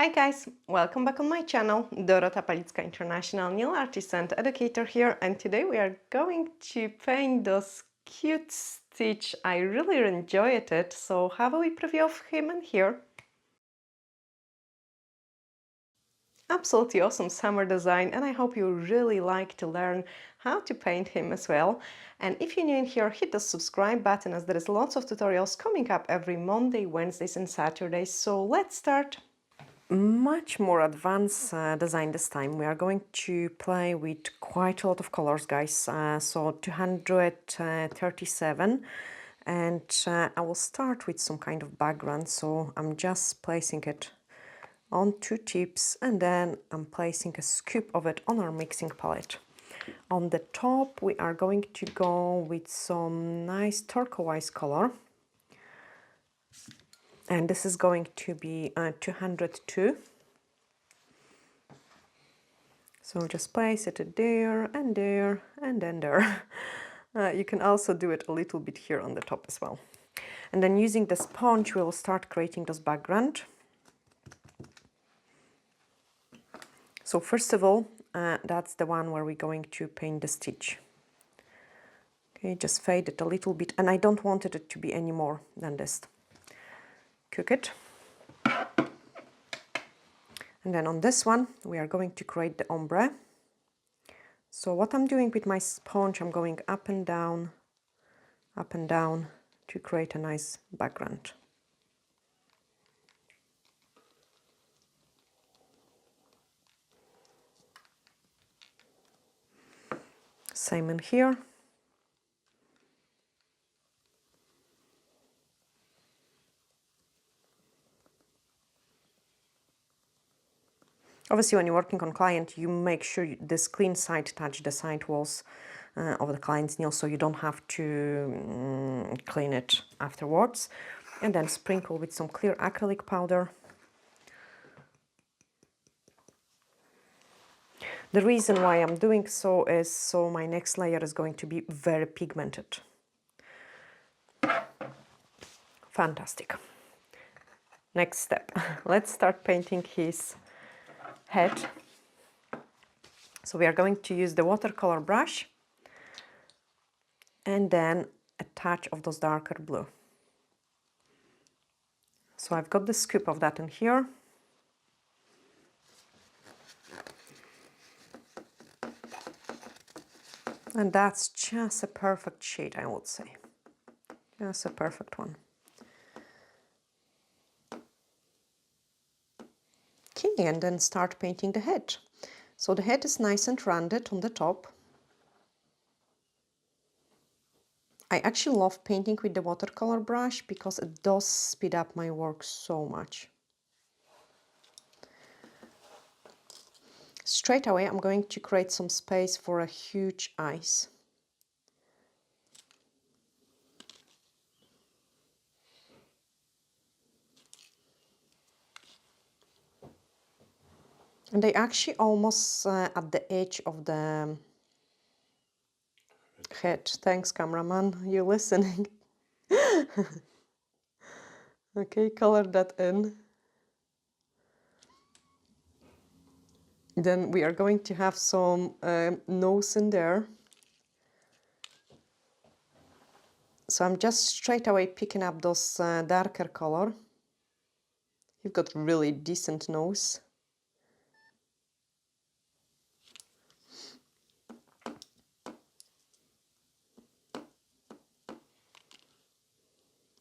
Hi guys, welcome back on my channel. Dorota International Nail Artist and Educator here, and today we are going to paint those cute stitch. I really enjoyed it, so have a wee preview of him and here. Absolutely awesome summer design, and I hope you really like to learn how to paint him as well. And if you're new in here, hit the subscribe button as there is lots of tutorials coming up every Monday, Wednesdays and Saturdays. So let's start. Much more advanced design this time. We are going to play with quite a lot of colors, guys. So 237, and I will start with some kind of background. So I'm just placing it on two tips, and then I'm placing a scoop of it on our mixing palette. On the top, we are going to go with some nice turquoise color. And this is going to be 202. So just place it there, and then there. You can also do it a little bit here on the top as well. And then using the sponge, we'll start creating this background. So first of all, that's the one where we're going to paint the stitch. Okay, just fade it a little bit, and I don't want it to be any more than this. Cook it. And then on this one, we are going to create the ombre. So what I'm doing with my sponge, I'm going up and down to create a nice background. Same in here. Obviously, when you're working on client, you make sure this clean side touch the side walls of the client's nail, so you don't have to clean it afterwards. And then sprinkle with some clear acrylic powder. The reason why I'm doing so is so my next layer is going to be very pigmented. Fantastic. Next step. Let's start painting his head. So we are going to use the watercolor brush and then a touch of those darker blue. So I've got the scoop of that in here. And that's just a perfect shade, I would say. Just a perfect one. Okay, and then start painting the head. So the head is nice and rounded on the top. I actually love painting with the watercolor brush because it does speed up my work so much. Straight away, I'm going to create some space for a huge eyes. And they actually almost at the edge of the head. Thanks, cameraman, you listening? Okay, color that in. Then we are going to have some nose in there. So I'm just straight away picking up those darker color. You've got really decent nose.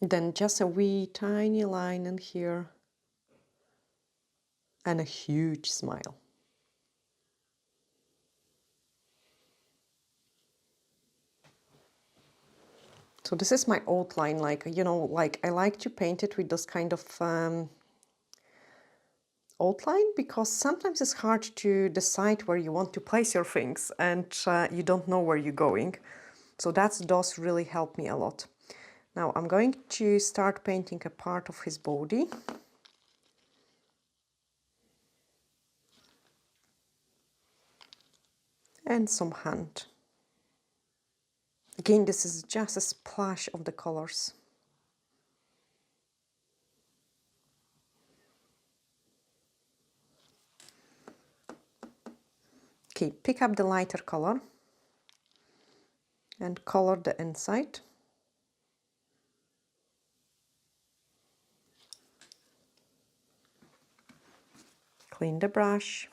Then just a wee tiny line in here. And a huge smile. So this is my outline, like, you know, like I like to paint it with this kind of outline, because sometimes it's hard to decide where you want to place your things and you don't know where you're going. So that does really help me a lot. Now I'm going to start painting a part of his body. And some hand. Again, this is just a splash of the colors. Okay, pick up the lighter color and color the inside. Clean the brush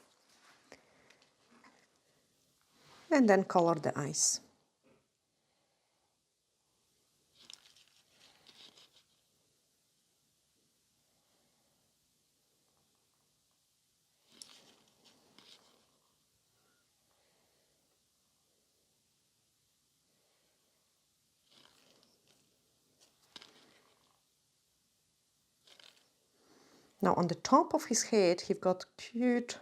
and then color the eyes. Now on the top of his head, he's got cute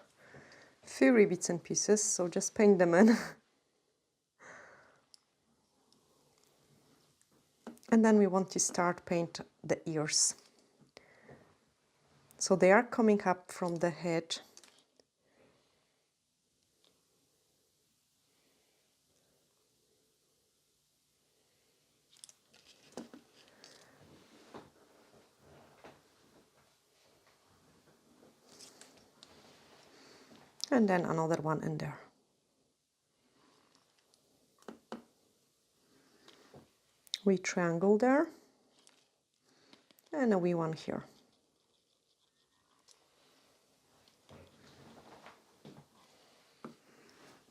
furry bits and pieces, so just paint them in. And then we want to start paint the ears. So they are coming up from the head. And then another one in there. We triangle there. And a wee one here.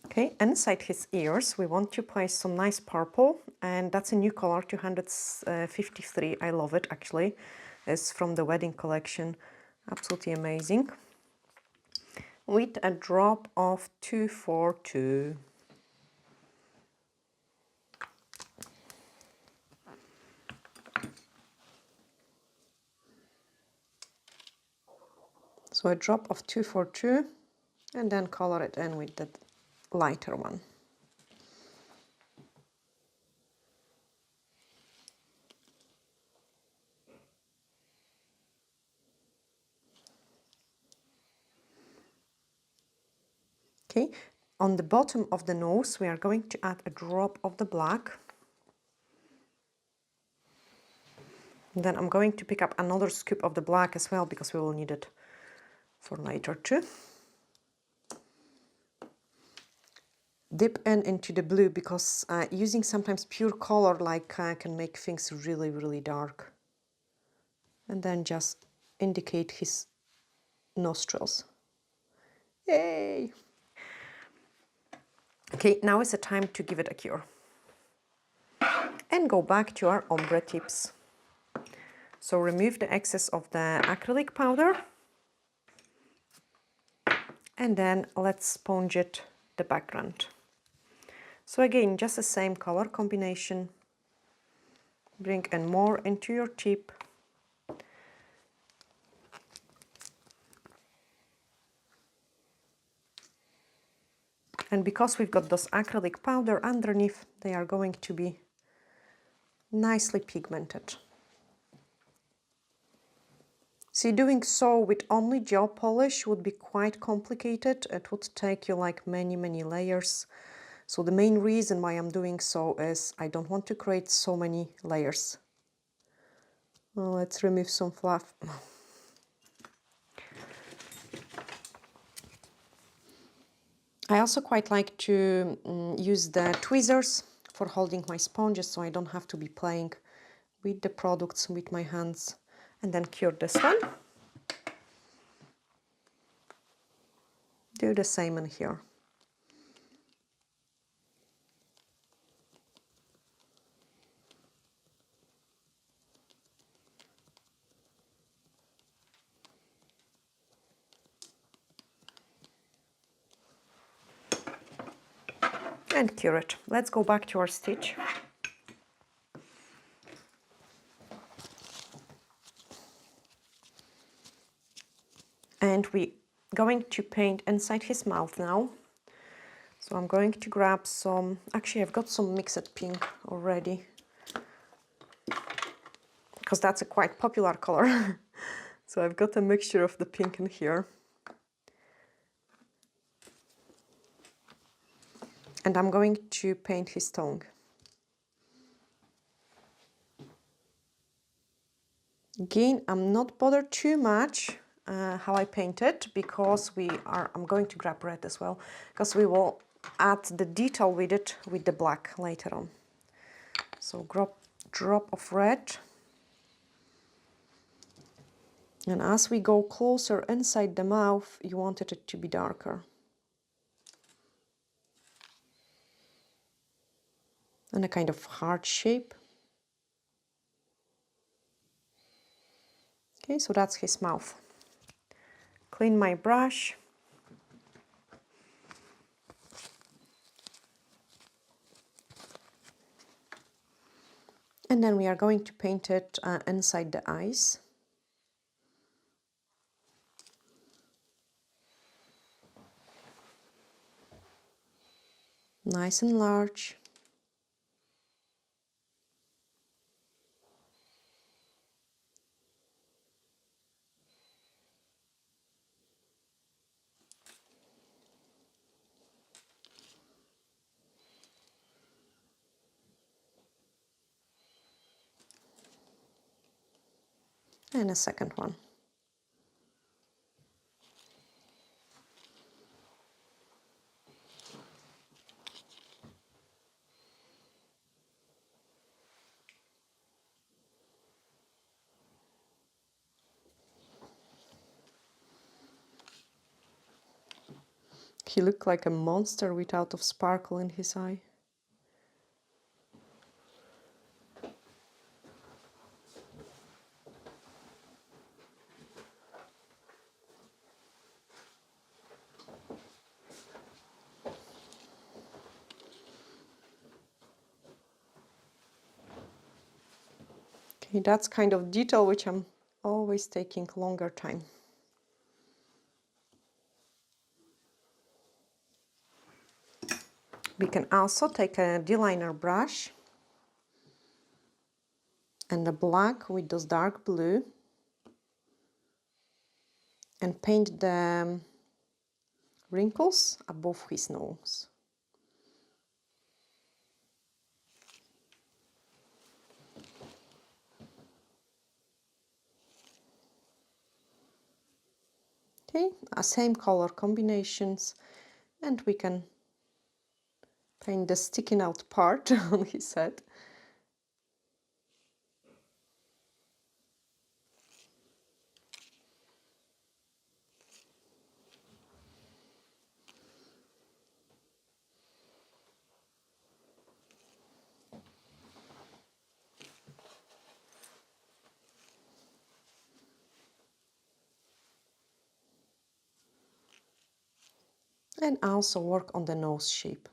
Okay, inside his ears we want to place some nice purple, and that's a new color, 253. I love it actually. It's from the wedding collection. Absolutely amazing. With a drop of 242. So a drop of 242 and then color it in with the lighter one. Okay, on the bottom of the nose we are going to add a drop of the black. And then I'm going to pick up another scoop of the black as well, because we will need it for later too. Dip into the blue, because using sometimes pure color can make things really, really dark. And then just indicate his nostrils. Yay! Okay, now is the time to give it a cure. And go back to our ombre tips. So remove the excess of the acrylic powder. And then let's sponge it the background. So again, just the same color combination. Bring in more into your tip. And because we've got those acrylic powder underneath, they are going to be nicely pigmented. See, doing so with only gel polish would be quite complicated. It would take you like many, many layers. So the main reason why I'm doing so is I don't want to create so many layers. Well, let's remove some fluff. I also quite like to use the tweezers for holding my sponges, so I don't have to be playing with the products with my hands. And then cure this one. Do the same in here. And cure it. Let's go back to our stitch. And we're going to paint inside his mouth now. So I'm going to grab some, actually I've got some mixed pink already, because that's a quite popular color. So I've got a mixture of the pink in here. And I'm going to paint his tongue. Again, I'm not bothered too much how I paint it, because I'm going to grab red as well, because we will add the detail with it with the black later on. So drop of red. And as we go closer inside the mouth, you wanted it to be darker. And a kind of heart shape. Okay, so that's his mouth. Clean my brush. And then we are going to paint it inside the eyes. Nice and large. And a second one. He looked like a monster without of sparkle in his eye. Okay, that's kind of detail which I'm always taking longer time. We can also take a D-liner brush and the black with those dark blue and paint the wrinkles above his nose. Okay, same color combinations, and we can paint the sticking out part on his head. And also work on the nose shape.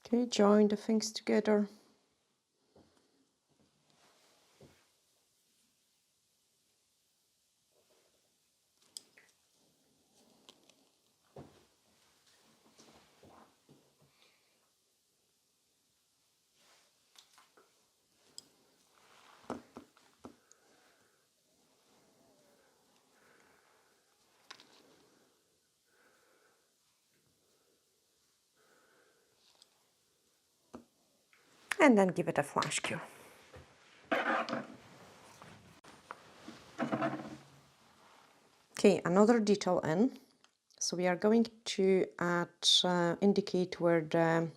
Okay, join the things together. And then give it a flash cure. Okay, another detail in. So we are going to add, indicate where the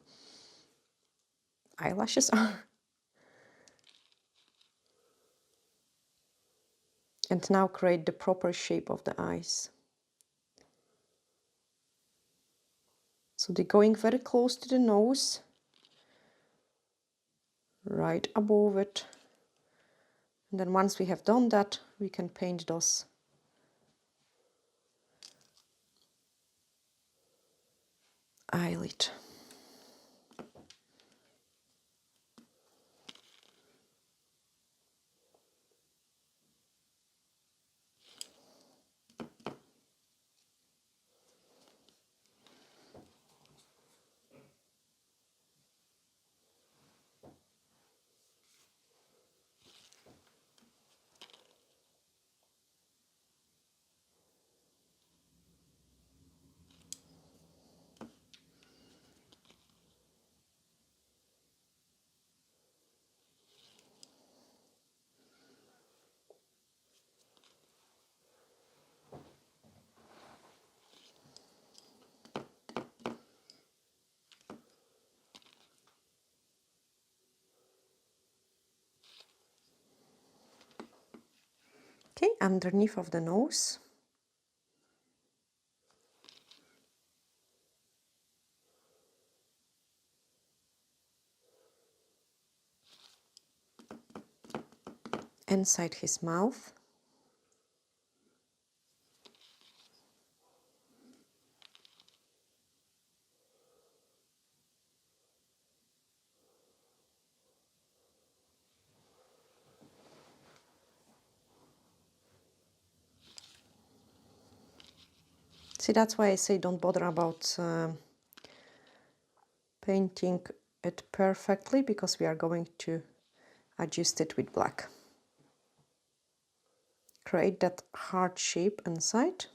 eyelashes are. And now create the proper shape of the eyes. So they're going very close to the nose, right above it. And then once we have done that, we can paint those eyelid. Okay, underneath of the nose. Inside his mouth. See, that's why I say don't bother about painting it perfectly, because we are going to adjust it with black. Create that heart shape inside.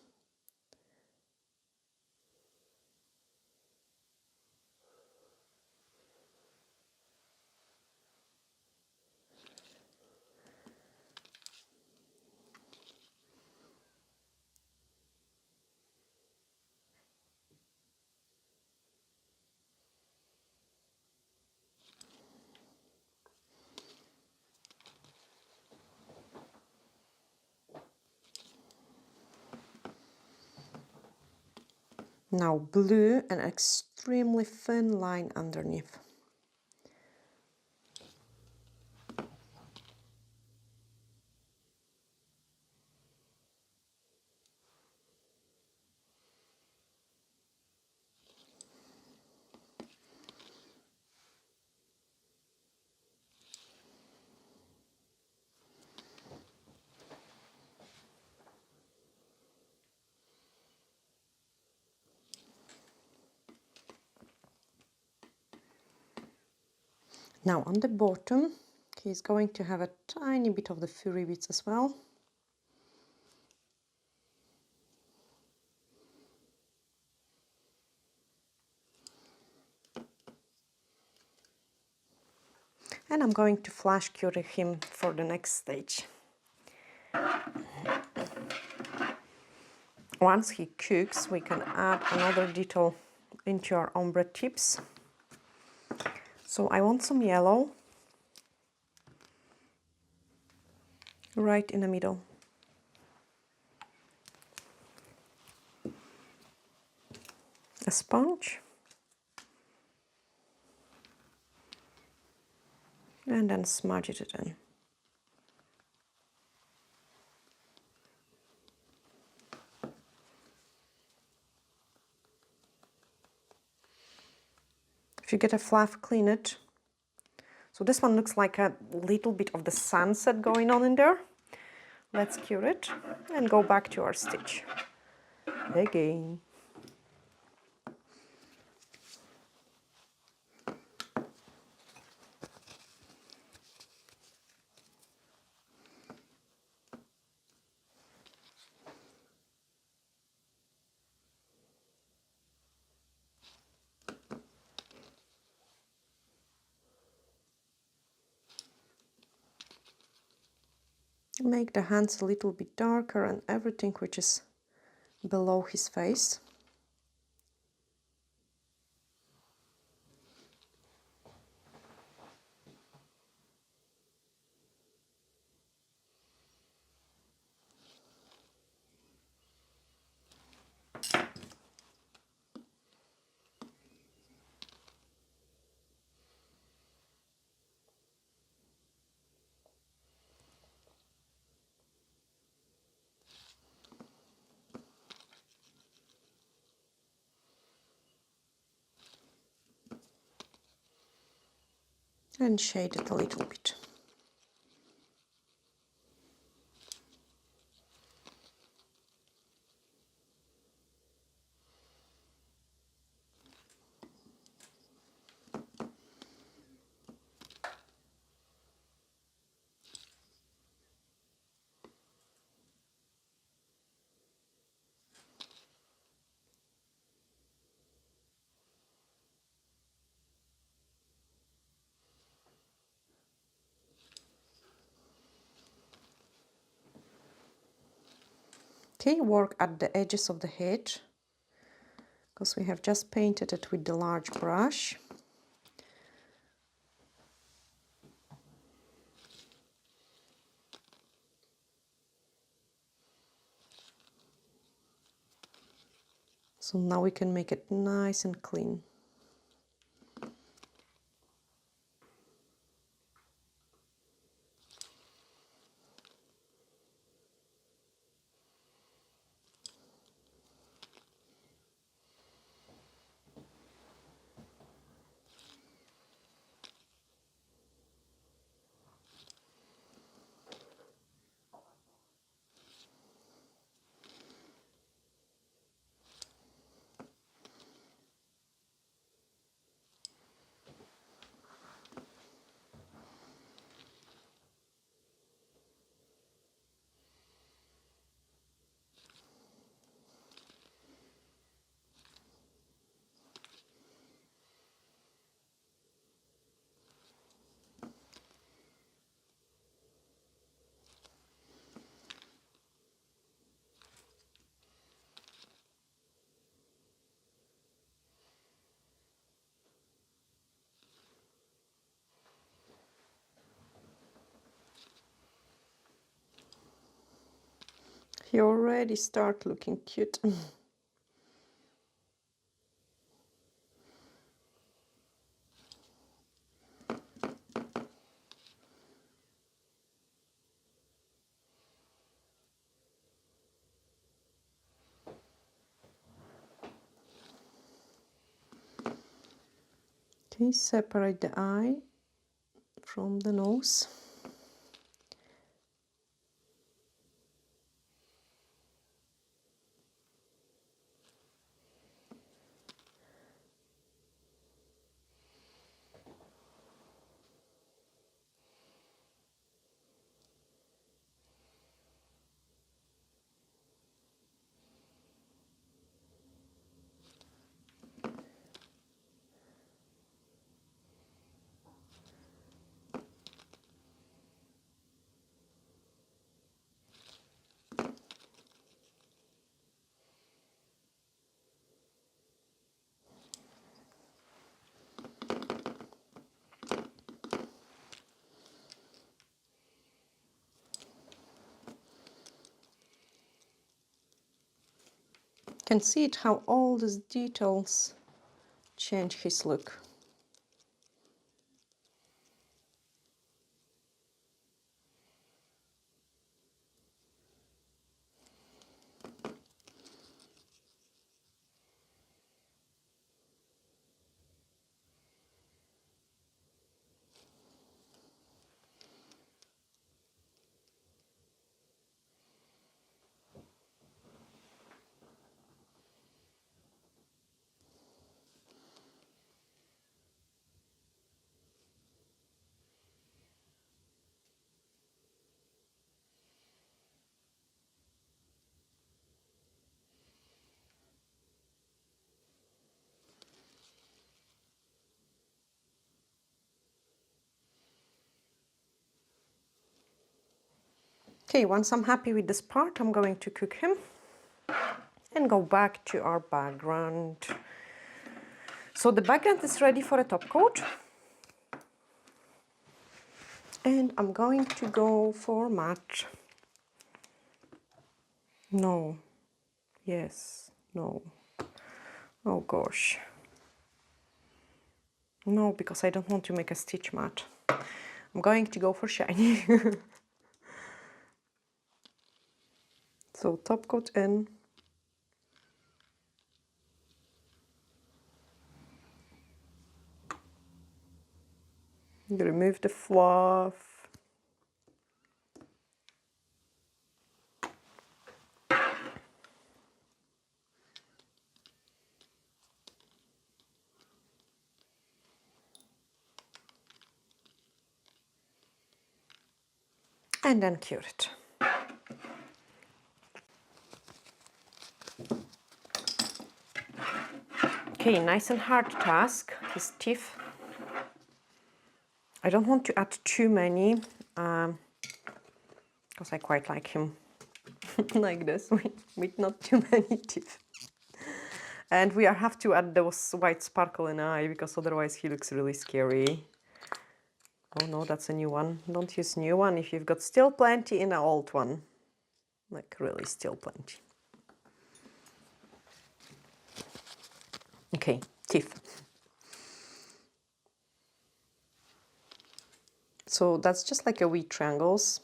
Now blue, an extremely thin line underneath. Now on the bottom, he's going to have a tiny bit of the furry bits as well. And I'm going to flash cure him for the next stage. Once he cooks, we can add another detail into our ombre tips. So I want some yellow right in the middle. A sponge. And then smudge it in. If you get a fluff, clean it. So this one looks like a little bit of the sunset going on in there. Let's cure it and go back to our stitch again. Make the hands a little bit darker and everything which is below his face. And shade it a little bit. Okay, work at the edges of the head, because we have just painted it with the large brush. So now we can make it nice and clean. He already start looking cute. Okay, separate the eye from the nose. Can see it how all these details change his look. Okay, once I'm happy with this part, I'm going to cook him and go back to our background. So the background is ready for a top coat. And I'm going to go for matte. No. Yes. No. Oh gosh. No, because I don't want to make a stitch matte. I'm going to go for shiny. So top coat in. Remove the fluff. And then cure it. Okay, nice and hard task, his teeth. I don't want to add too many, because I quite like him like this, with not too many teeth. And we have to add those white sparkle in the eye, because otherwise he looks really scary. Oh no, that's a new one. Don't use new one if you've got still plenty in the old one. Like really still plenty. Okay, teeth. So that's just like a wee triangles,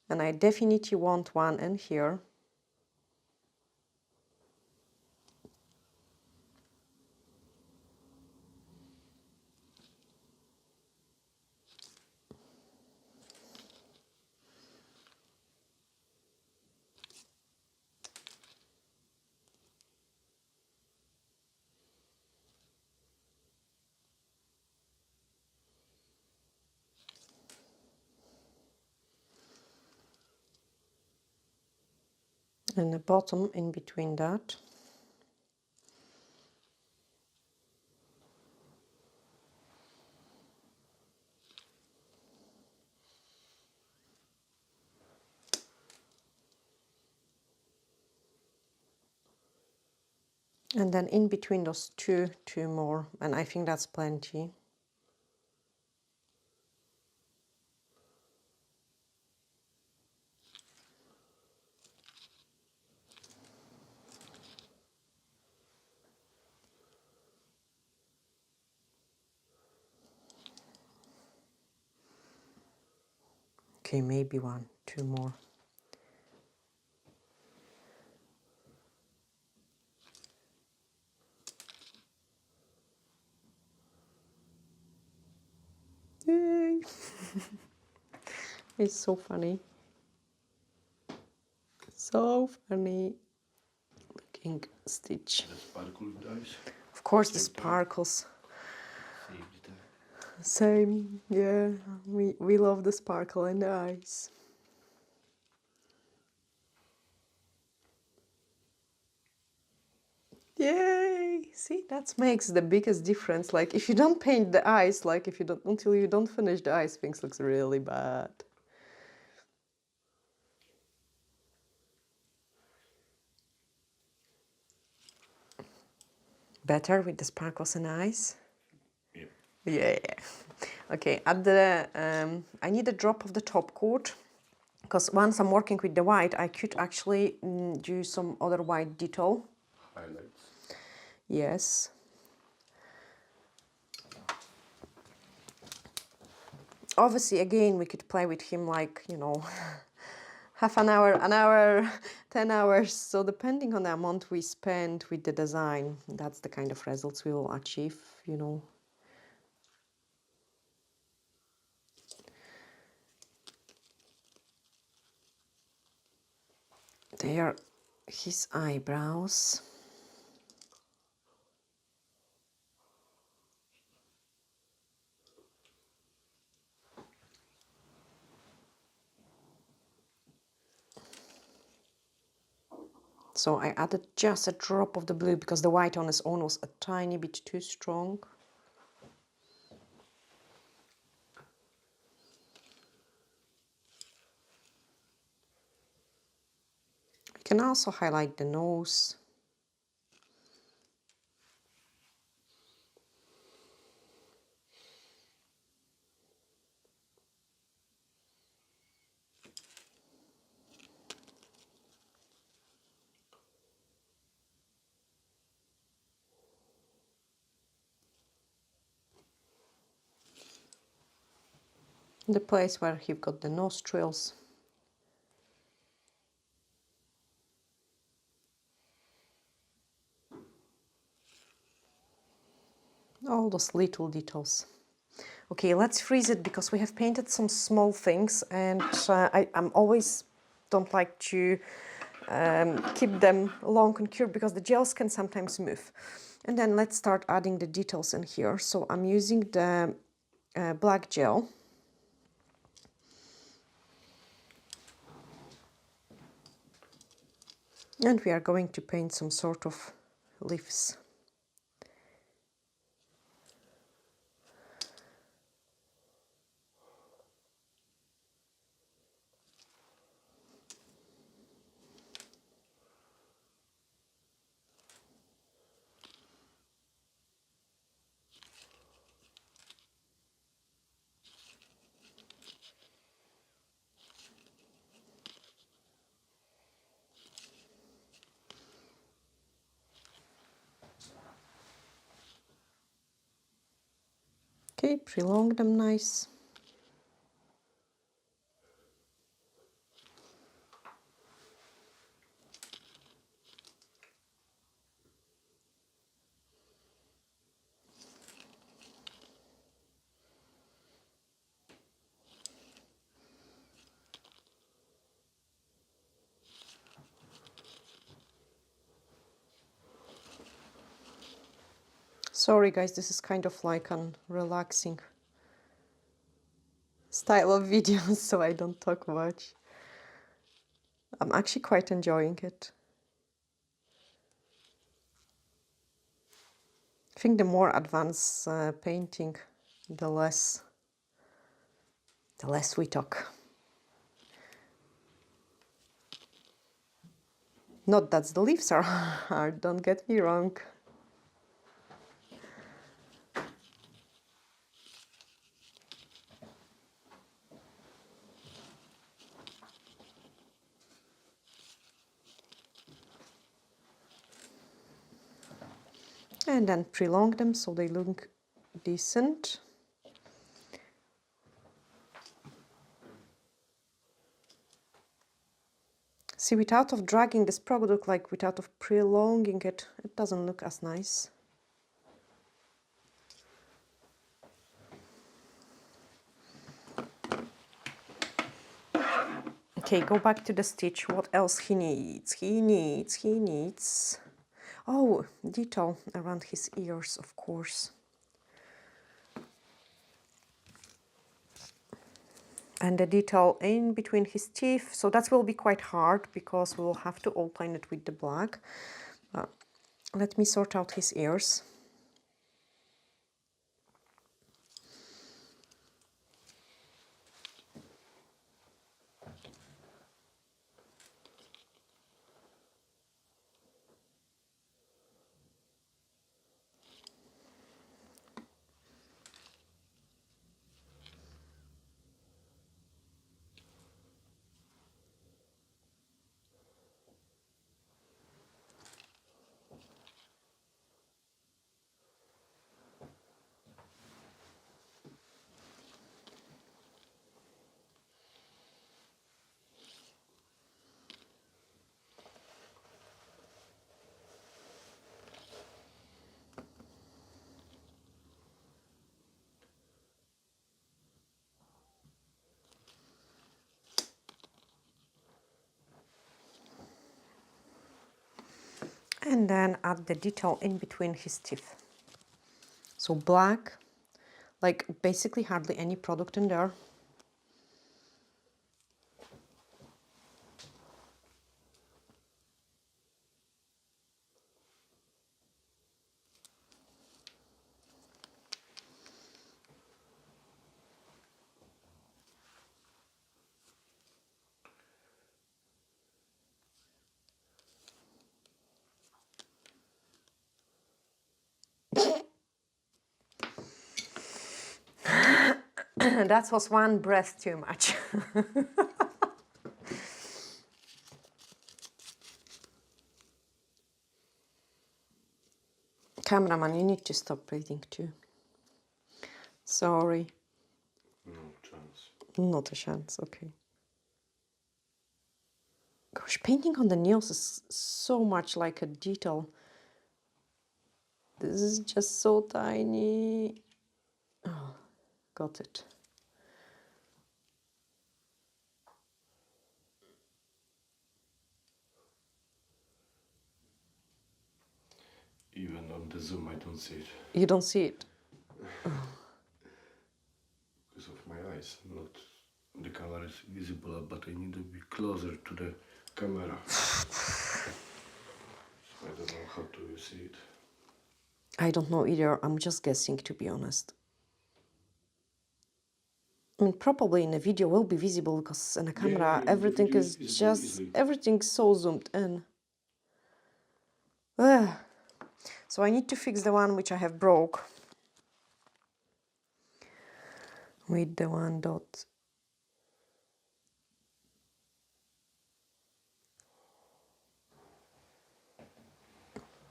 and I definitely want one in here. And the bottom in between that. And then in between those two more, and I think that's plenty. Okay, maybe one, two more. Yay! It's so funny. So funny looking stitch. The sparkle dies. Of course, the sparkles. Save the time. Same, yeah. We love the sparkle in the eyes. Yay! See, that makes the biggest difference. Like if you don't paint the eyes, like if you don't until you don't finish the eyes, things looks really bad. Better with the sparkles and eyes. Yeah. Yeah. Okay. At the I need a drop of the top coat, because once I'm working with the white, I could actually do some other white detail. Highlights. Yes. Obviously, again, we could play with him like, you know, half an hour, 10 hours. So depending on the amount we spend with the design, that's the kind of results we will achieve, you know. They are his eyebrows. So I added just a drop of the blue because the white on its own was a tiny bit too strong. I can also highlight the nose. The place where he got the nostrils. All those little details. Okay, let's freeze it because we have painted some small things, and I'm always don't like to keep them long and cured because the gels can sometimes move. And then let's start adding the details in here. So I'm using the black gel. And we are going to paint some sort of leaves. Okay, prolong them nice. Sorry guys, this is kind of like an relaxing style of videos, so I don't talk much. I'm actually quite enjoying it. I think the more advanced painting, the less we talk. Not that the leaves are hard, don't get me wrong. And then prolong them so they look decent. See, without of dragging this product, like without of prolonging it, it doesn't look as nice. Okay, go back to the stitch. What else he needs? He needs... Oh, detail around his ears, of course. And the detail in between his teeth. So that will be quite hard because we will have to outline it with the black. Let me sort out his ears. And then add the detail in between his teeth. So black, like basically hardly any product in there. That was one breath too much. Cameraman, you need to stop breathing too. Sorry. No chance. Not a chance, okay. Gosh, painting on the nails is so much like a detail. This is just so tiny. Oh, got it. Even on the zoom I don't see it. You don't see it? Because of my eyes. Not the color is visible, but I need to be closer to the camera. I don't know how to see it. I don't know either. I'm just guessing, to be honest. I mean, probably in a video will be visible because in a camera yeah, everything the video is visible just easily. everything's so zoomed in. Ugh. So I need to fix the one which I have broke with the one dot.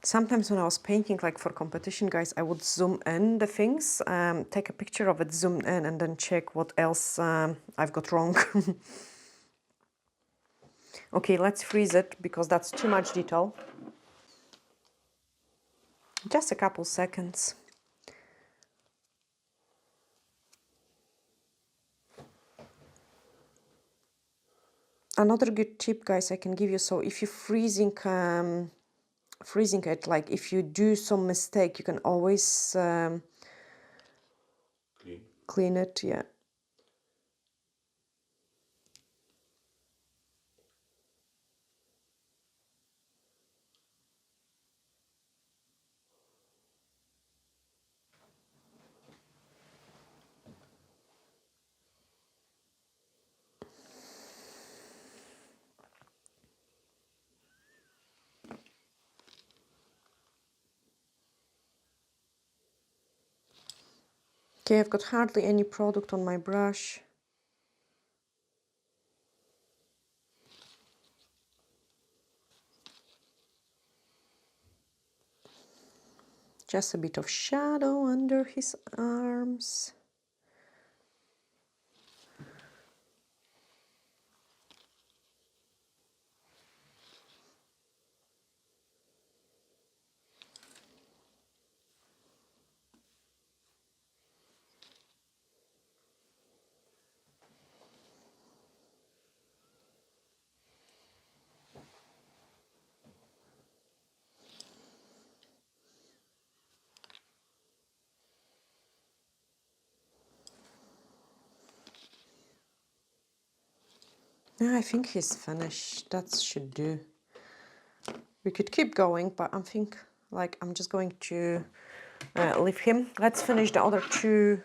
Sometimes when I was painting, like for competition, guys, I would zoom in the things, take a picture of it, zoom in, and then check what else I've got wrong. Okay, let's freeze it because that's too much detail. Just a couple seconds. Another good tip, guys, I can give you, so if you're freezing it, like if you do some mistake, you can always clean it, yeah. Okay, I've got hardly any product on my brush. Just a bit of shadow under his arms. Yeah, I think he's finished. That should do. We could keep going, but I think like I'm just going to leave him. Let's finish the other two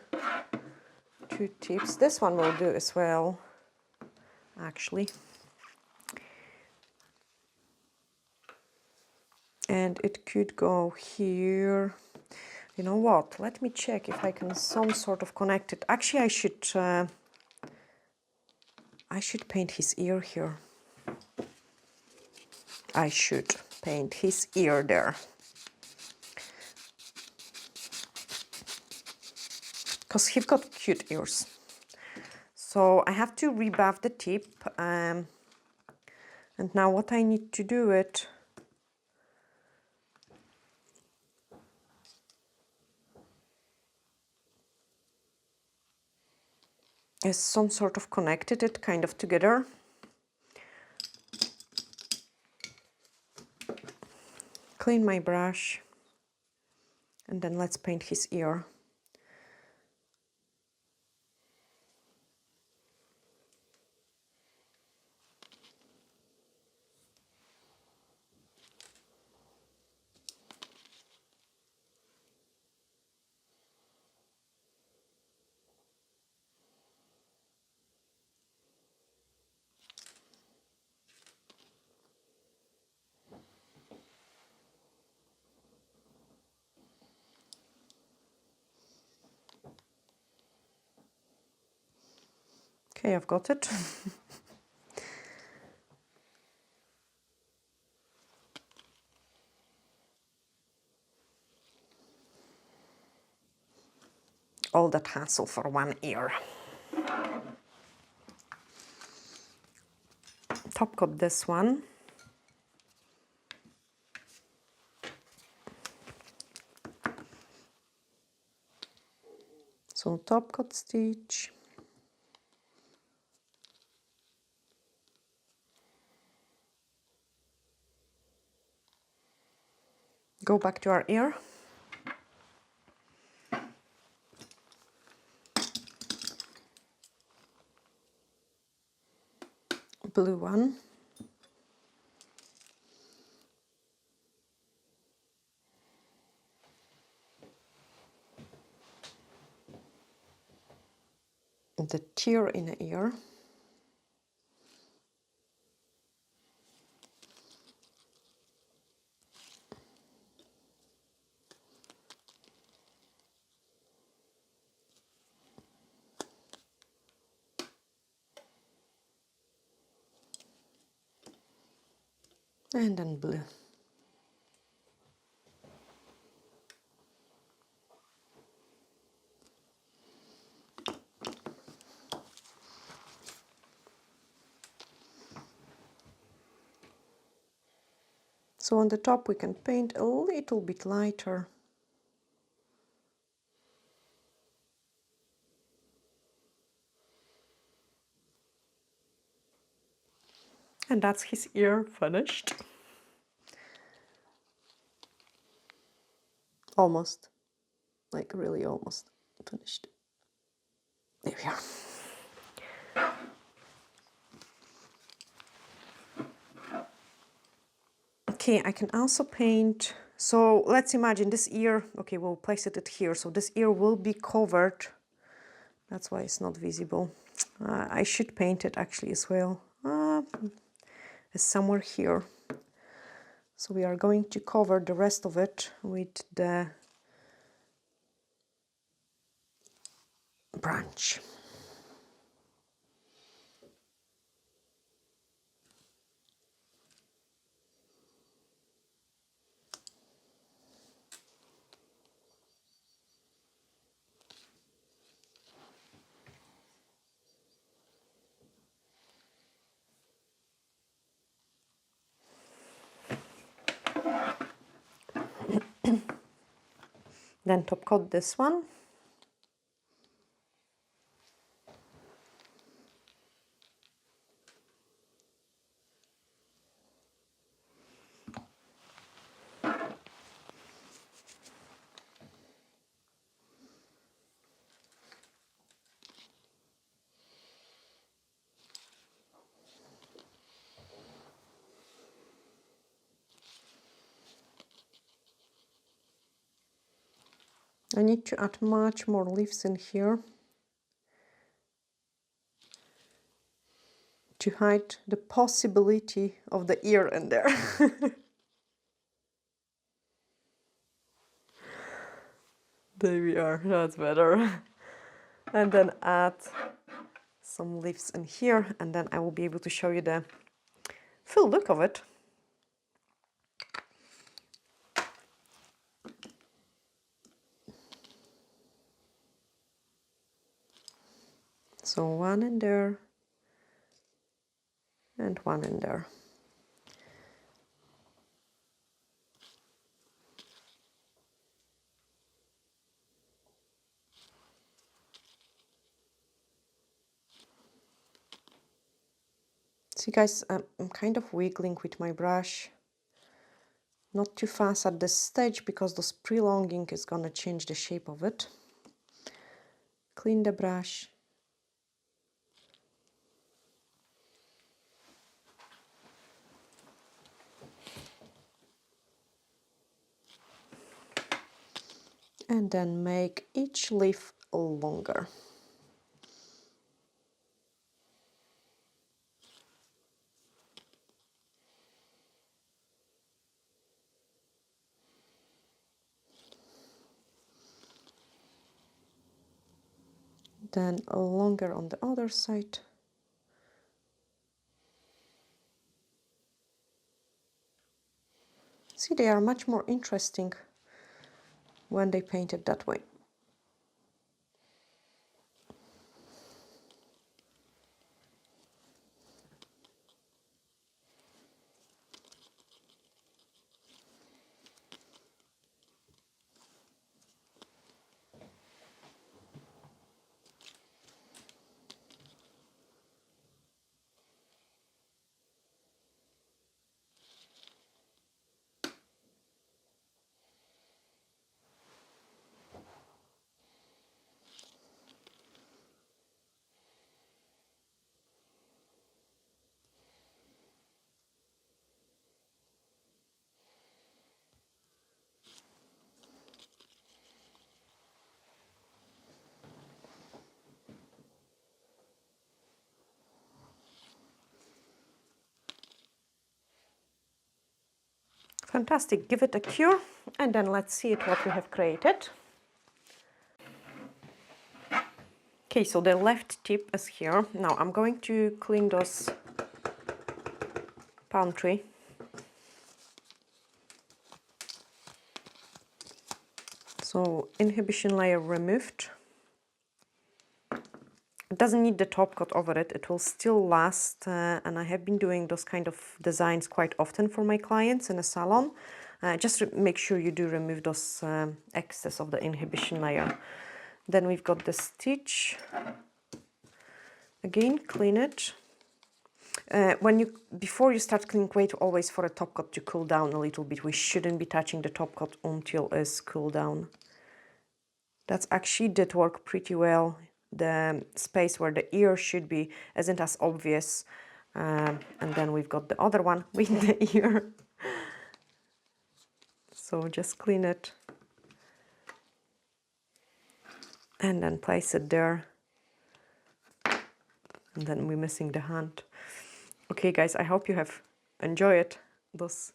tips. This one will do as well, actually. And it could go here. You know what? Let me check if I can some sort of connect it. Actually, I should paint his ear here. I should paint his ear there. Because he's got cute ears. So I have to rebuff the tip. And now what I need to do it is some sort of connected it kind of together. Clean my brush. And then let's paint his ear. Okay, I've got it. All that hassle for one ear. Top coat this one. So top coat stitch. Go back to our ear. Blue one. The tear in the ear. And then blue. So on the top we can paint a little bit lighter. And that's his ear finished. Almost. Like really almost finished. There we are. Okay, I can also paint. So let's imagine this ear. Okay, we'll place it here. So this ear will be covered. That's why it's not visible. I should paint it actually as well. It's somewhere here. So we are going to cover the rest of it with the branch. Then top coat this one. I need to add much more leaves in here to hide the possibility of the ear in there. There we are, that's better. And then add some leaves in here, and then I will be able to show you the full look of it. So one in there and one in there. See guys, I'm kind of wiggling with my brush. Not too fast at this stage because this prolonging is gonna change the shape of it. Clean the brush. And then make each leaf longer. Then longer on the other side. See, they are much more interesting when they paint it that way. Fantastic, give it a cure and then let's see what we have created. Okay, so the left tip is here. Now I'm going to clean those palm tree. So inhibition layer removed. It doesn't need the top coat over it. It will still last. And I have been doing those kind of designs quite often for my clients in a salon. Just make sure you do remove those excess of the inhibition layer. Then we've got the stitch. Again, clean it. Before you start cleaning, wait always for a top coat to cool down a little bit. We shouldn't be touching the top coat until it's cooled down. That's actually did work pretty well. The space where the ear should be isn't as obvious. And then we've got the other one with the ear. So just clean it. And then place it there. And then we're missing the hand. Okay guys, I hope you have enjoyed this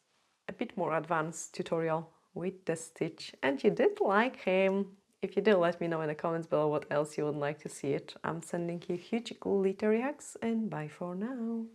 a bit more advanced tutorial with the stitch and you did like him. If you did, let me know in the comments below what else you would like to see it. I'm sending you huge glittery hugs and bye for now.